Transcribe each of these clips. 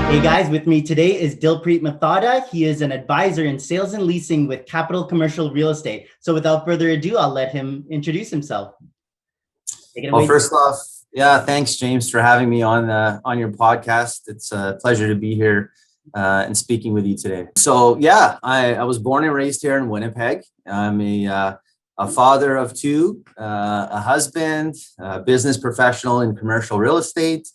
Hey guys, with me today is Dilpreet Mathauda. He is an advisor in sales and leasing with Capital Commercial Real Estate. So without further ado, I'll let him introduce himself. Take it away. Well, first off, thanks, James, for having me on your podcast. It's a pleasure to be here and speaking with you today. So, I was born and raised here in Winnipeg. I'm a father of two, a husband, a business professional in commercial real estate,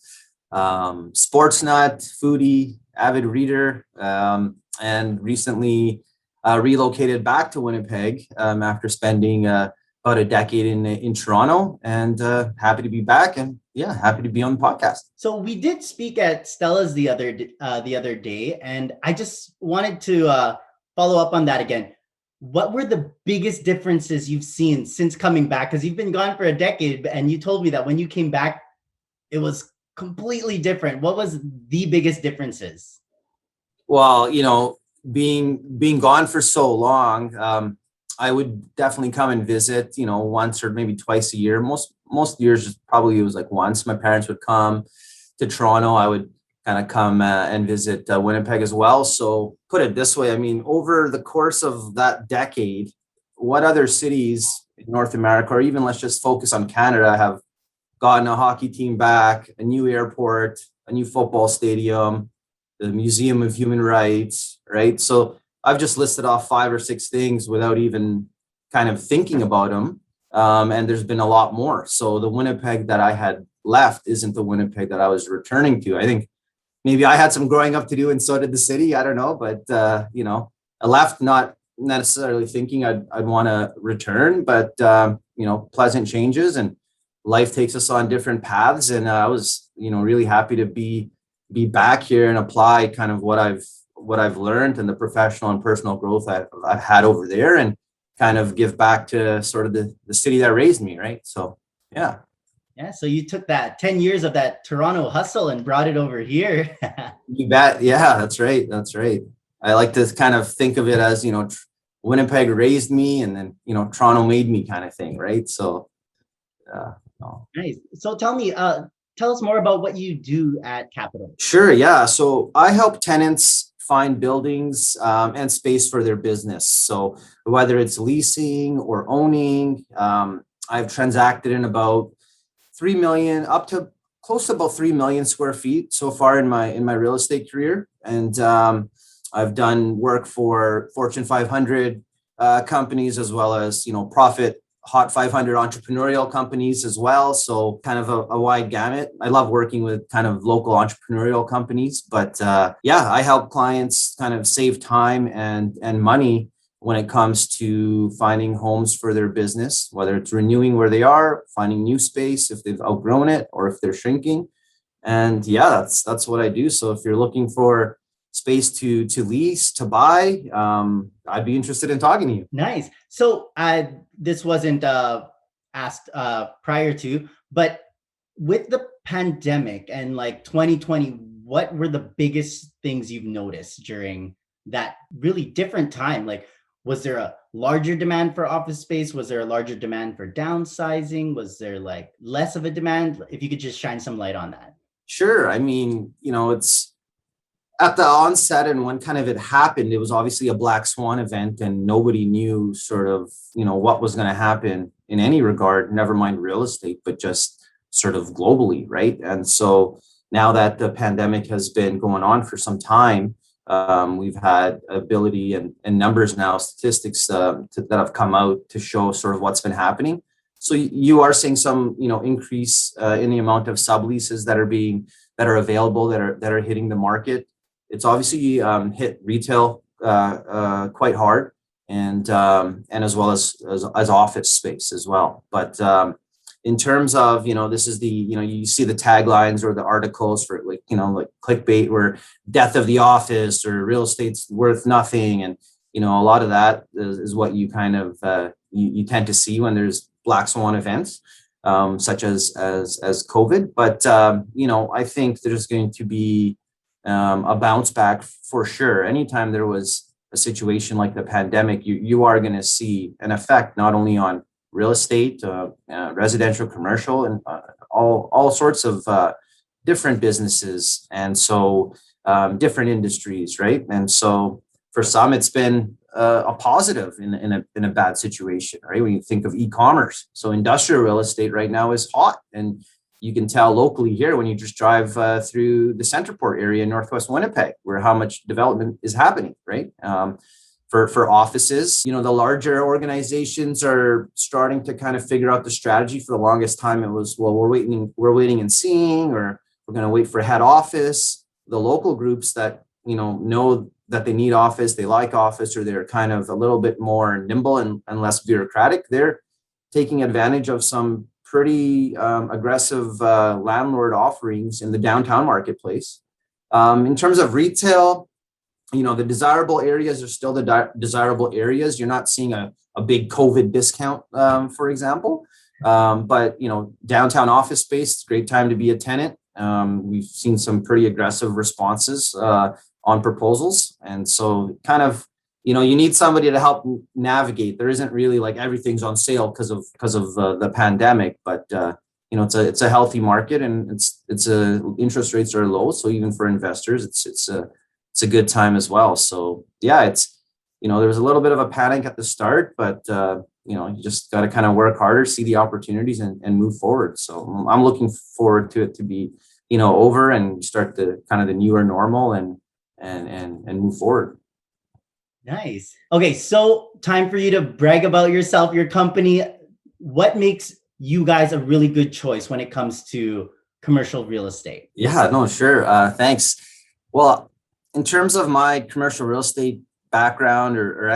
sports nut, foodie, avid reader, and recently relocated back to Winnipeg after spending about a decade in Toronto, and happy to be back, and happy to be on the podcast. So we did speak at Stella's the other day, and I just wanted to follow up on that again. What were the biggest differences you've seen since coming back? Because you've been gone for a decade, and you told me that when you came back, it was completely different. What was the biggest differences? Well, being gone for so long, I would definitely come and visit, once or maybe twice a year. Most years, probably it was like once. My parents would come to Toronto. I would kind of come and visit Winnipeg as well. So put it this way, I mean, over the course of that decade, what other cities in North America, or even let's just focus on Canada, have gotten a hockey team back, a new airport, a new football stadium, the Museum of Human Rights, right? So I've just listed off 5 or 6 things without even kind of thinking about them. And there's been a lot more. So the Winnipeg that I had left isn't the Winnipeg that I was returning to. I think maybe I had some growing up to do, and so did the city. I don't know. But, I left not necessarily thinking I'd want to return, but, pleasant changes, and life takes us on different paths. And I was, really happy to be back here and apply kind of what I've learned and the professional and personal growth I've had over there, and kind of give back to sort of the city that raised me. Right. So, yeah. Yeah. So you took that 10 years of that Toronto hustle and brought it over here. You bet. Yeah, that's right. That's right. I like to kind of think of it as, Winnipeg raised me, and then, Toronto made me, kind of thing. Right. So, Nice. So tell us more about what you do at Capital. Sure. Yeah. So I help tenants find buildings and space for their business. So whether it's leasing or owning, I've transacted in about 3 million, up to close to about 3 million square feet so far in my real estate career. And I've done work for Fortune 500 companies, as well as, profit Hot 500 entrepreneurial companies as well. So kind of a wide gamut. I love working with kind of local entrepreneurial companies, but I help clients kind of save time and money when it comes to finding homes for their business, whether it's renewing where they are, finding new space if they've outgrown it, or if they're shrinking. And that's what I do. So if you're looking for space to lease, to buy, I'd be interested in talking to you. Nice. So this wasn't asked prior to, but with the pandemic and like 2020, what were the biggest things you've noticed during that really different time? Like, was there a larger demand for office space? Was there a larger demand for downsizing? Was there like less of a demand? If you could just shine some light on that. Sure. I mean, it's at the onset, and when kind of it happened, it was obviously a black swan event, and nobody knew sort of, what was going to happen in any regard, never mind real estate, but just sort of globally. Right. And so now that the pandemic has been going on for some time, we've had ability and numbers now, statistics that have come out to show sort of what's been happening. So you are seeing some, increase in the amount of subleases that are available, that are hitting the market. It's obviously hit retail quite hard, and as well as office space as well. But in terms of, this is the, you see the taglines or the articles for like clickbait, or death of the office, or real estate's worth nothing. And, a lot of that is what you kind of, you tend to see when there's black swan events, such as COVID. But, I think there's going to be a bounce back for sure. Anytime there was a situation like the pandemic, you are going to see an effect not only on real estate, residential, commercial, and all sorts of different businesses, and so different industries, right? And so for some, it's been a positive in a bad situation, right? When you think of e-commerce, so industrial real estate right now is hot, and you can tell locally here when you just drive through the Centerport area in Northwest Winnipeg, where how much development is happening, right? For offices, you know, the larger organizations are starting to kind of figure out the strategy. For the longest time, it was, well, we're waiting and seeing, or we're going to wait for head office. The local groups that, you know that they need office, they like office, or they're kind of a little bit more nimble and less bureaucratic, they're taking advantage of some pretty aggressive landlord offerings in the downtown marketplace. In terms of retail, you know, the desirable areas are still the desirable areas. You're not seeing a big COVID discount, for example. But, you know, downtown office space, it's a great time to be a tenant. We've seen some pretty aggressive responses on proposals. And so kind of, you know, you need somebody to help navigate. There isn't really like everything's on sale because of the pandemic, but you know, it's a healthy market, and it's interest rates are low. So even for investors, it's a good time as well. So yeah, it's, you know, there was a little bit of a panic at the start, but you know, you just got to kind of work harder, see the opportunities, and move forward. So I'm looking forward to it to be, you know, over and start the kind of the newer normal and move forward. Nice. Okay, so time for you to brag about yourself, your company. What makes you guys a really good choice when it comes to commercial real estate? Yeah, no, sure. Thanks. Well, in terms of my commercial real estate background or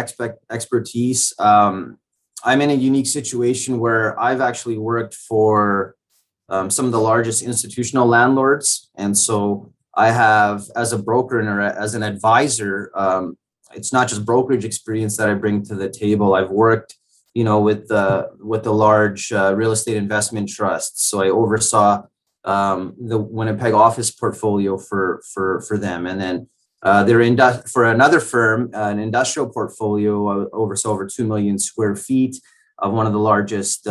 expertise, I'm in a unique situation where I've actually worked for some of the largest institutional landlords. And so I have, as a broker and as an advisor, it's not just brokerage experience that I bring to the table. I've worked, you know, with the large real estate investment trusts. So I oversaw the Winnipeg office portfolio for them, and then for another firm, an industrial portfolio oversaw over 2 million square feet of one of the largest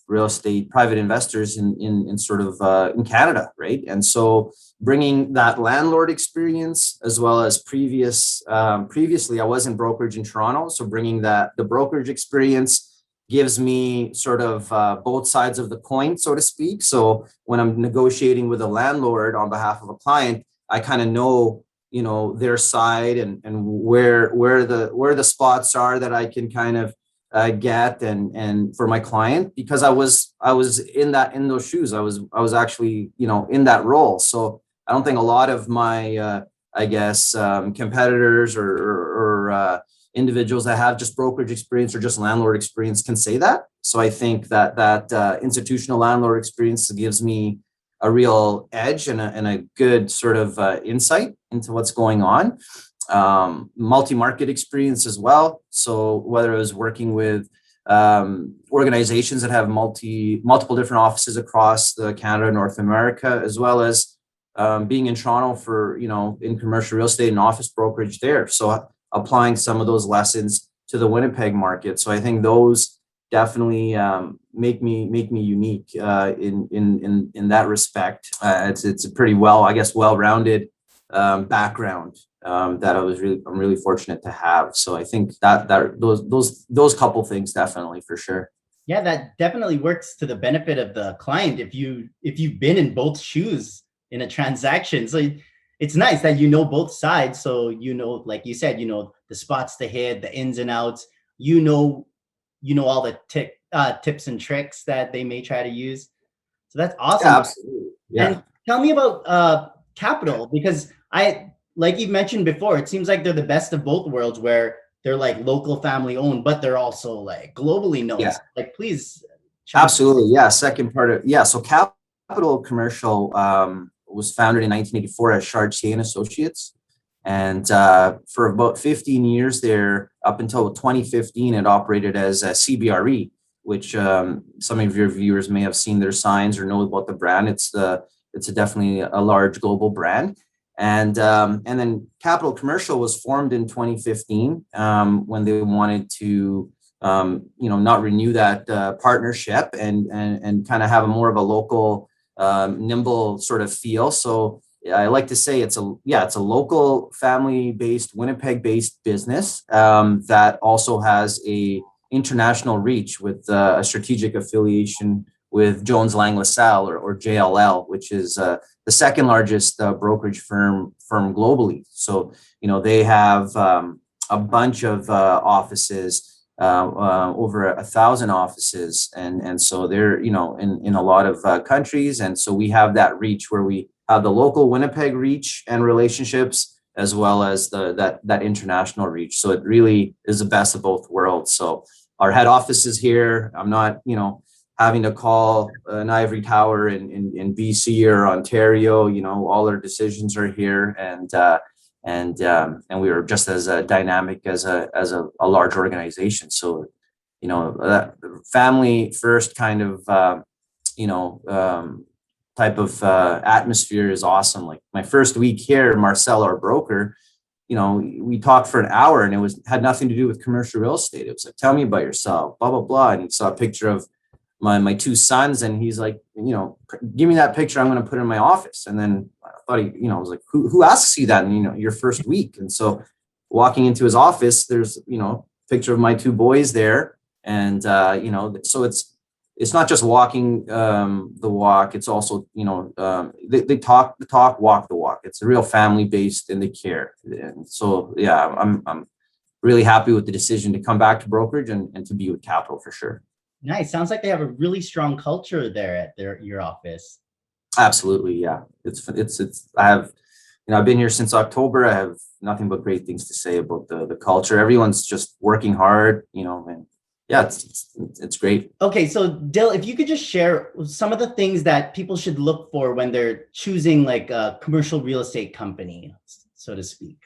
real estate private investors in sort of in Canada, right? And so bringing that landlord experience, as well as previously I was in brokerage in Toronto, so bringing the brokerage experience gives me sort of both sides of the coin, so to speak. So when I'm negotiating with a landlord on behalf of a client, I kind of know, you know, their side and where the spots are that I can kind of get and for my client, because I was in those shoes. I was actually, you know, in that role. So I don't think a lot of my I guess competitors or individuals that have just brokerage experience or just landlord experience can say that. So I think that institutional landlord experience gives me a real edge and a good sort of insight into what's going on. Multi-market experience as well. So whether it was working with organizations that have multiple different offices across the Canada, North America, as well as being in Toronto for, you know, in commercial real estate and office brokerage there. So applying some of those lessons to the Winnipeg market. So I think those definitely make me unique in that respect. It's a pretty well-rounded background that I'm really fortunate to have. So I think that those couple things definitely, for sure. Yeah, that definitely works to the benefit of the client if you've been in both shoes in a transaction. So it's nice that you know both sides. So you know, like you said, you know the spots to hit, the ins and outs. You know all the tips and tricks that they may try to use. So that's awesome. Yeah, absolutely. Yeah. And tell me about capital, because like you mentioned before, it seems like they're the best of both worlds, where they're like local family owned, but they're also like globally known. Yeah. So, like, please. Absolutely. Yeah. Second part of, yeah. So Capital Commercial was founded in 1984 as Chartier and Associates. And for about 15 years there, up until 2015, it operated as a CBRE, which some of your viewers may have seen their signs or know about the brand. It's definitely a large global brand. And then Capital Commercial was formed in 2015 when they wanted to not renew that partnership and kind of have a more of a local nimble sort of feel. So I like to say it's a local family-based, Winnipeg-based business that also has a international reach with a strategic affiliation with Jones Lang LaSalle or JLL, which is the second largest brokerage firm globally. So they have a bunch of offices, over 1,000 offices, and so they're in a lot of countries, and so we have that reach where we have the local Winnipeg reach and relationships as well as that international reach. So it really is the best of both worlds. So our head office is here. I'm not having to call an ivory tower in BC or Ontario. All our decisions are here, and we are just as dynamic as a large organization. So that family first kind of type of atmosphere is awesome. Like my first week here, Marcel, our broker, we talked for an hour, and it had nothing to do with commercial real estate. It was like, tell me about yourself, blah blah blah, and he saw a picture of my two sons, and he's like, give me that picture, I'm going to put it in my office. And then I thought I was like, who asks you that in your first week? And so walking into his office, there's picture of my two boys there, and so it's not just walking the walk, it's also they talk the talk, walk the walk. It's a real family based in the care. And so yeah, I'm really happy with the decision to come back to brokerage and to be with Capital for sure. Nice. Sounds like they have a really strong culture there at your office. Absolutely, yeah. It's I have I've been here since October. I have nothing but great things to say about the culture. Everyone's just working hard, and yeah, it's great. Okay, so Dil, if you could just share some of the things that people should look for when they're choosing like a commercial real estate company, so to speak.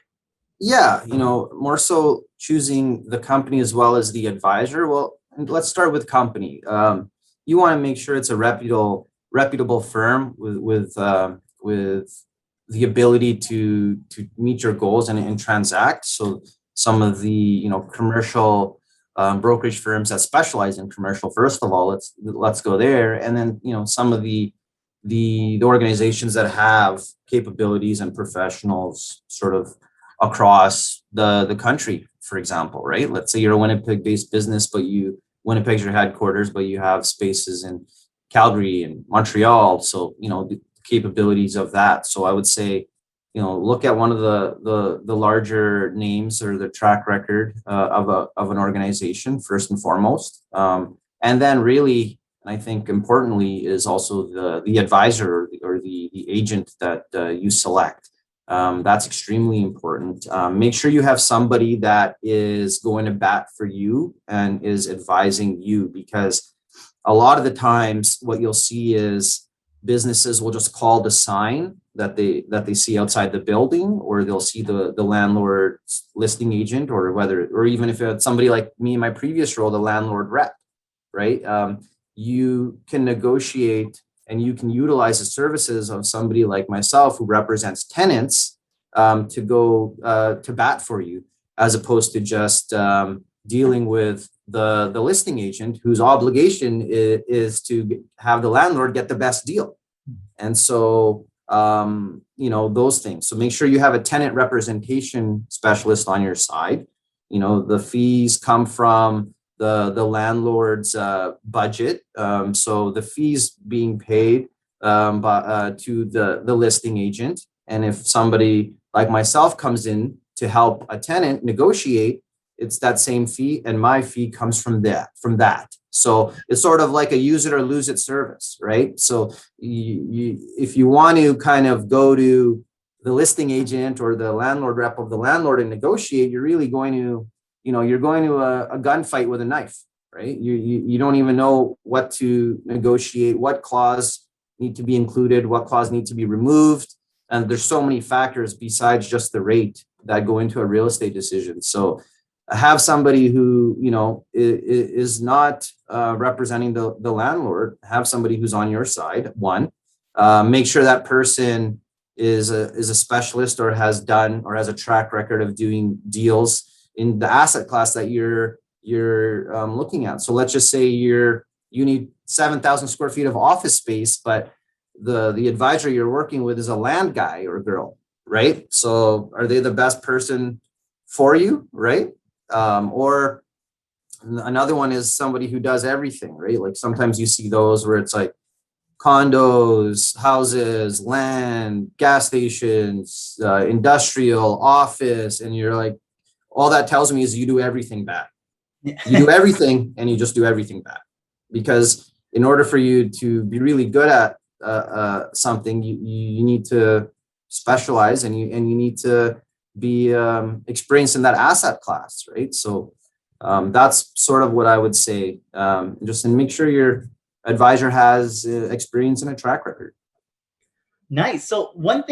Yeah, more so choosing the company as well as the advisor. Well, let's start with company. You want to make sure it's a reputable firm with the ability to meet your goals and transact. So some of the commercial brokerage firms that specialize in commercial, first of all, let's go there, and then some of the organizations that have capabilities and professionals sort of across the country, for example, right? Let's say you're a Winnipeg-based business, but Winnipeg's your headquarters, but you have spaces in Calgary and Montreal. So, the capabilities of that. So I would say, look at one of the larger names or the track record of an organization first and foremost. And then really, I think importantly, is also the advisor or the agent that you select. That's extremely important. Make sure you have somebody that is going to bat for you and is advising you, because a lot of the times what you'll see is businesses will just call the sign that they see outside the building, or they'll see the landlord's listing agent, or even if it's somebody like me in my previous role, the landlord rep, right? You can negotiate and you can utilize the services of somebody like myself who represents tenants to go to bat for you, as opposed to just dealing with the listing agent whose obligation is to have the landlord get the best deal. And so those things. So make sure you have a tenant representation specialist on your side. The fees come from the landlord's budget. So the fees being paid to the listing agent. And if somebody like myself comes in to help a tenant negotiate, it's that same fee, and my fee comes from that. So it's sort of like a use it or lose it service, right? So if you want to kind of go to the listing agent or the landlord rep of the landlord and negotiate, you're really going to, you're going to a gunfight with a knife, right? You don't even know what to negotiate, what clause need to be included, what clause need to be removed. And there's so many factors besides just the rate that go into a real estate decision. So have somebody who, is not representing the landlord, have somebody who's on your side. One, make sure that person is a specialist or has done or has a track record of doing deals in the asset class that you're looking at. So let's just say you need 7,000 square feet of office space, but the advisor you're working with is a land guy or girl, right? So are they the best person for you, right? Or another one is somebody who does everything, right? Like sometimes you see those where it's like condos, houses, land, gas stations, industrial, office, and you're like, all that tells me is you do everything bad. You do everything and you just do everything bad. Because in order for you to be really good at something, you need to specialize and you need to be experienced in that asset class, right? So that's sort of what I would say. Just and make sure your advisor has experience and a track record. Nice. So one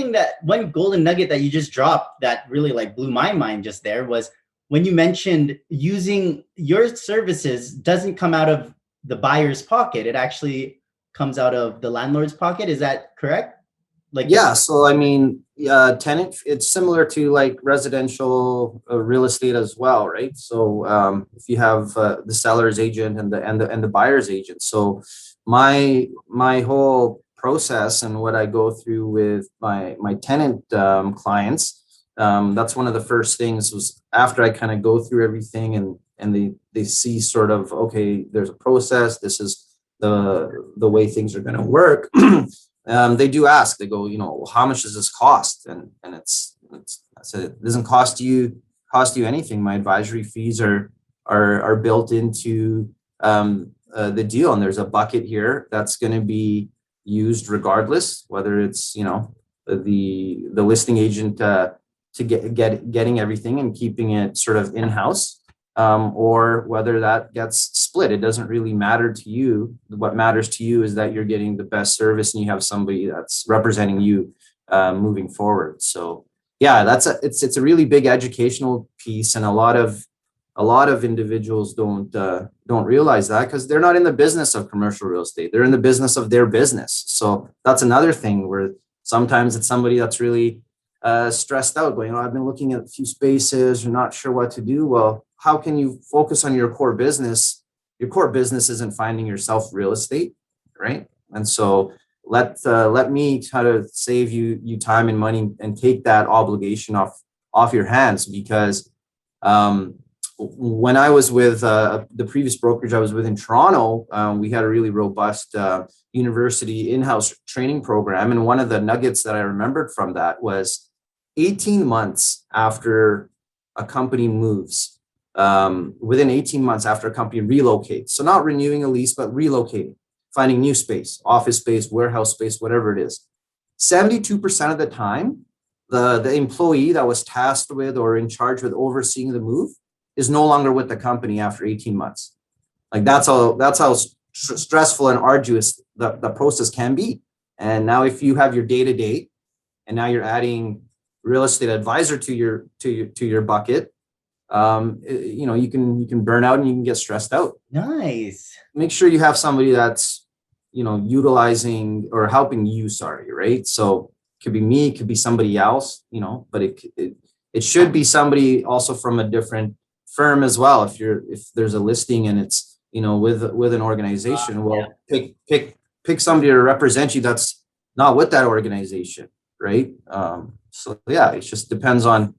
golden nugget that you just dropped that really like blew my mind just there was when you mentioned using your services doesn't come out of the buyer's pocket. It actually comes out of the landlord's pocket. Is that correct? Like, yeah. So, I mean, tenant, it's similar to like residential real estate as well, right? So, if you have the seller's agent and the buyer's agent. So my whole process and what I go through with my tenant clients, that's one of the first things was after I kind of go through everything and they see sort of, okay, there's a process. This is the way things are going to work. They do ask, they go, how much does this cost? And it's I said, it doesn't cost you anything. My advisory fees are built into the deal. And there's a bucket here that's going to be used regardless, whether it's, the listing agent to getting everything and keeping it sort of in-house, or whether that gets split. It doesn't really matter to you. What matters to you is that you're getting the best service and you have somebody that's representing you moving forward. So yeah, it's a really big educational piece, and a lot of individuals don't realize that because they're not in the business of commercial real estate. They're in the business of their business. So that's another thing where sometimes it's somebody that's really stressed out, going, I've been looking at a few spaces, you're not sure what to do. Well, how can you focus on your core business? Your core business isn't finding yourself real estate, right? And so let me try to save you time and money and take that obligation off your hands. Because when I was with the previous brokerage I was with in Toronto, we had a really robust university in-house training program. And one of the nuggets that I remembered from that was 18 months after a company moves, within 18 months after a company relocates. So not renewing a lease, but relocating, finding new space, office space, warehouse space, whatever it is. 72% of the time, the employee that was tasked with or in charge with overseeing the move is no longer with the company after 18 months. Like that's how stressful and arduous the process can be. And now if you have your day-to-day and now you're adding real estate advisor to your bucket, you can burn out and you can get stressed out. Nice. Make sure you have somebody that's, utilizing or helping you, right? So it could be me, it could be somebody else, but it should be somebody also from a different firm as well. If there's a listing and it's, with an organization, well, pick somebody to represent you that's not with that organization, right? So yeah, it just depends on,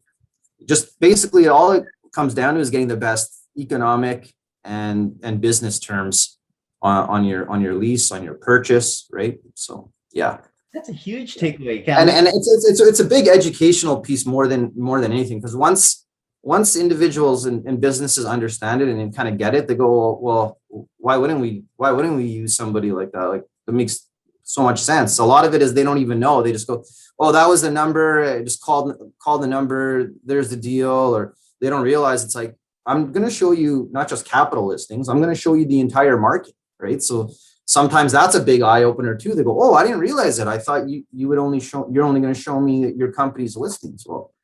just basically all it comes down to is getting the best economic and business terms on your lease, on your purchase, right? So yeah, that's a huge takeaway, and it's a big educational piece more than anything, because once individuals and businesses understand it and kind of get it, they go, well, why wouldn't we use somebody like that? Like, it makes so much sense. A lot of it is they don't even know. They just go, oh, that was the number. I just called the number. There's the deal. Or they don't realize it's like, I'm going to show you not just capital listings. I'm going to show you the entire market, right? So sometimes that's a big eye opener too. They go, oh, I didn't realize it. I thought you're only going to show me your company's listings. Well,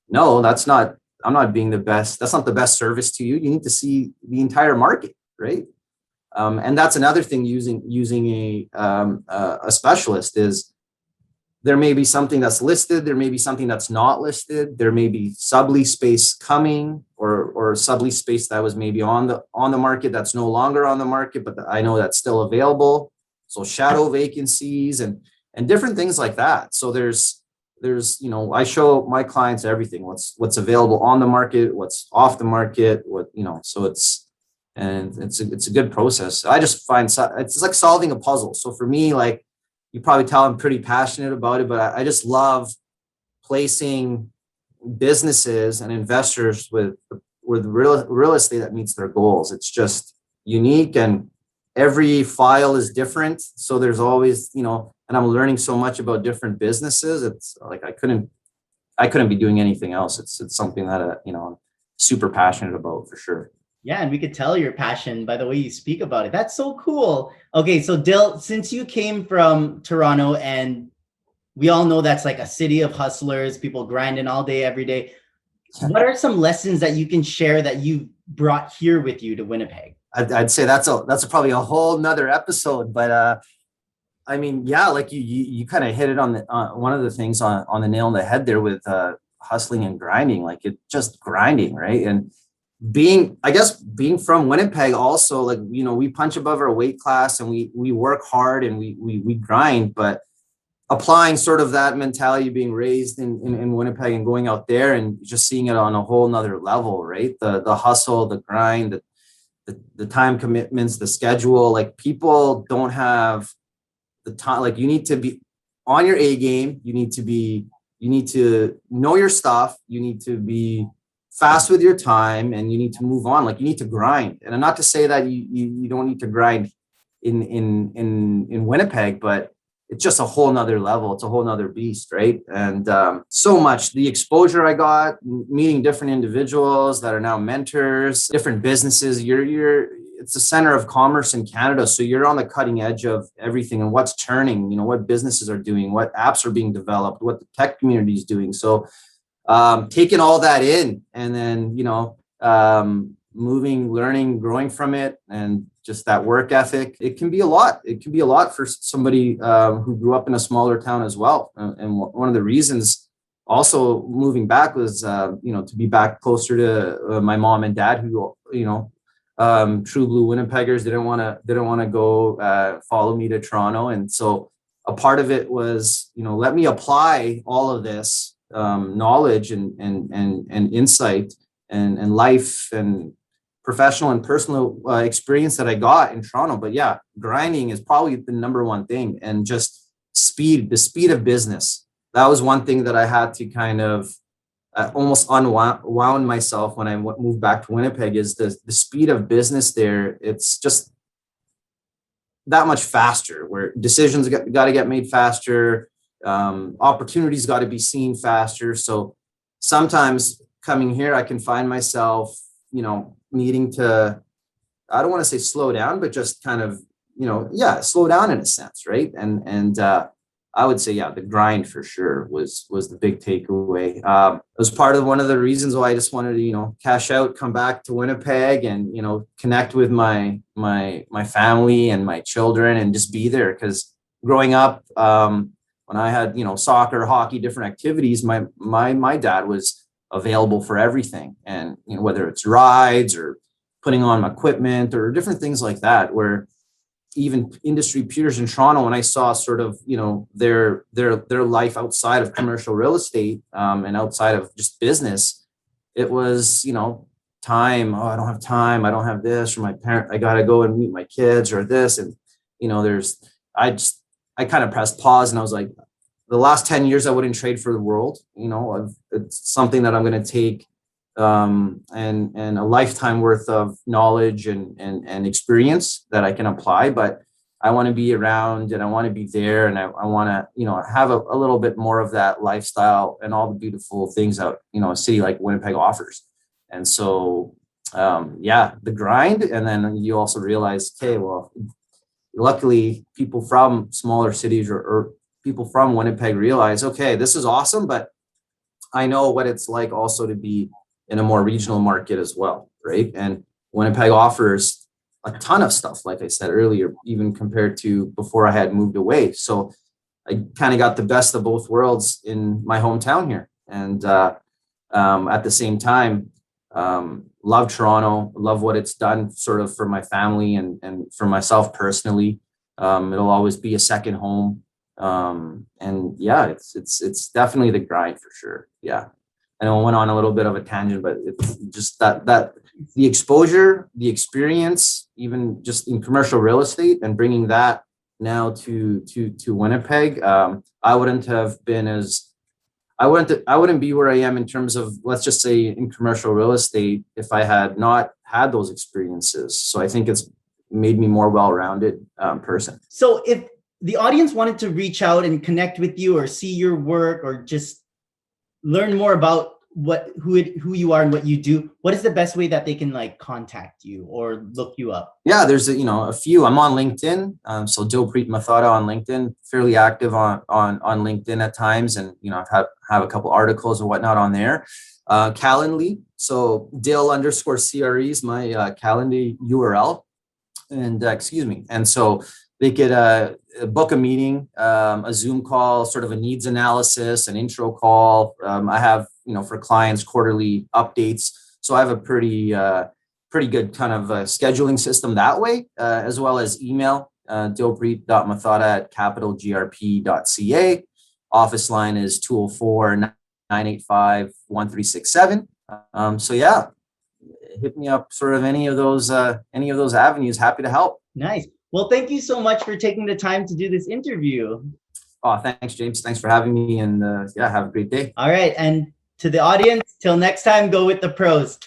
no, I'm not being the best. That's not the best service to you. You need to see the entire market, right? And that's another thing using a specialist is there may be something that's listed, there may be something that's not listed, there may be sublease space coming or sublease space that was maybe on the market that's no longer on the market, but I know that's still available. So shadow vacancies and and different things like that. So there's, I show my clients everything, what's available on the market, what's off the market, so it's a good process. I just find it's like solving a puzzle. So for me, like, you probably tell I'm pretty passionate about it, but I just love placing businesses and investors with real estate that meets their goals. It's just unique, and every file is different. So there's always, and I'm learning so much about different businesses. It's like I couldn't be doing anything else. It's something that I'm super passionate about, for sure. Yeah, and we could tell your passion by the way you speak about it. That's so cool. Okay, so Dil, since you came from Toronto, and we all know that's like a city of hustlers, people grinding all day, every day. What are some lessons that you can share that you brought here with you to Winnipeg? I'd say that's probably a whole nother episode, but I mean, yeah, like you kind of hit it on one of the things on the nail on the head there with hustling and grinding, like it just grinding, right? And being from Winnipeg also, like, we punch above our weight class, and we work hard, and we grind, but applying sort of that mentality, being raised in Winnipeg, and going out there and just seeing it on a whole nother level, right? The hustle, the grind, the time commitments, the schedule. Like, people don't have the time. Like, you need to be on your A game. You need to know your stuff. You need to be fast with your time, and you need to move on. Like, you need to grind. And not to say that you don't need to grind in Winnipeg, but it's just a whole nother level. It's a whole nother beast, right? And so much, the exposure I got, meeting different individuals that are now mentors, different businesses. It's the center of commerce in Canada. So you're on the cutting edge of everything, and what's turning, what businesses are doing, what apps are being developed, what the tech community is doing. So taking all that in, and then, moving, learning, growing from it, and just that work ethic. It can be a lot. It can be a lot for somebody who grew up in a smaller town as well. And one of the reasons also moving back was, to be back closer to my mom and dad, who, true blue Winnipeggers, didn't want to go follow me to Toronto. And so a part of it was, let me apply all of this knowledge and insight and life and professional and personal experience that I got in Toronto. But yeah, grinding is probably the number one thing, and just the speed of business. That was one thing that I had to kind of almost unwound myself when I moved back to Winnipeg, is the speed of business there. It's just that much faster, where decisions got to get made faster. Opportunities got to be seen faster. So sometimes coming here, I can find myself, needing to, I don't want to say slow down, but just kind of, slow down in a sense. Right. And I would say, yeah, the grind for sure was the big takeaway. It was part of one of the reasons why I just wanted to, cash out, come back to Winnipeg, and, connect with my family and my children, and just be there. Because growing up, when I had, soccer, hockey, different activities, my dad was available for everything. And, whether it's rides or putting on equipment or different things like that, where even industry peers in Toronto, when I saw sort of, their life outside of commercial real estate, and outside of just business, it was, time. Oh, I don't have time. I don't have this, or my parent, I got to go and meet my kids, or this. And, I kind of pressed pause, and I was like, the last 10 years I wouldn't trade for the world. It's something that I'm going to take, and a lifetime worth of knowledge and experience that I can apply. But I want to be around, and I want to be there, and I want to, have a little bit more of that lifestyle and all the beautiful things that, a city like Winnipeg offers. And so, the grind. And then you also realize, okay, well, luckily people from smaller cities or people from Winnipeg realize, okay, this is awesome, but I know what it's like also to be in a more regional market as well, right? And Winnipeg offers a ton of stuff, like I said earlier, even compared to before I had moved away. So I kind of got the best of both worlds in my hometown here. And at the same time, love Toronto, love what it's done sort of for my family and for myself personally. It'll always be a second home. And yeah, it's definitely the grind for sure. Yeah. I know I went on a little bit of a tangent, but it's just that the exposure, the experience, even just in commercial real estate, and bringing that now to Winnipeg, I wouldn't have been as I wouldn't be where I am in terms of, let's just say, in commercial real estate if I had not had those experiences. So I think it's made me more well-rounded person. So if the audience wanted to reach out and connect with you or see your work or just learn more about who you are and what you do, what is the best way that they can like contact you or look you up? Yeah, there's a few. I'm on LinkedIn, so Dilpreet Mathauda on LinkedIn, fairly active on LinkedIn at times, and have a couple articles or whatnot on there. Calendly, so Dil_CRE is my Calendly URL, and excuse me, and so they could book a meeting, a Zoom call, sort of a needs analysis, an intro call. I have, for clients, quarterly updates. So I have a pretty good kind of scheduling system that way, as well as email, dilpreet.mathauda@capitalgrp.ca. Office line is 204-985-1367. So yeah, hit me up, sort of any of those avenues. Happy to help. Nice. Well, thank you so much for taking the time to do this interview. Oh, thanks, James. Thanks for having me, and have a great day. All right. And to the audience, till next time, go with the pros.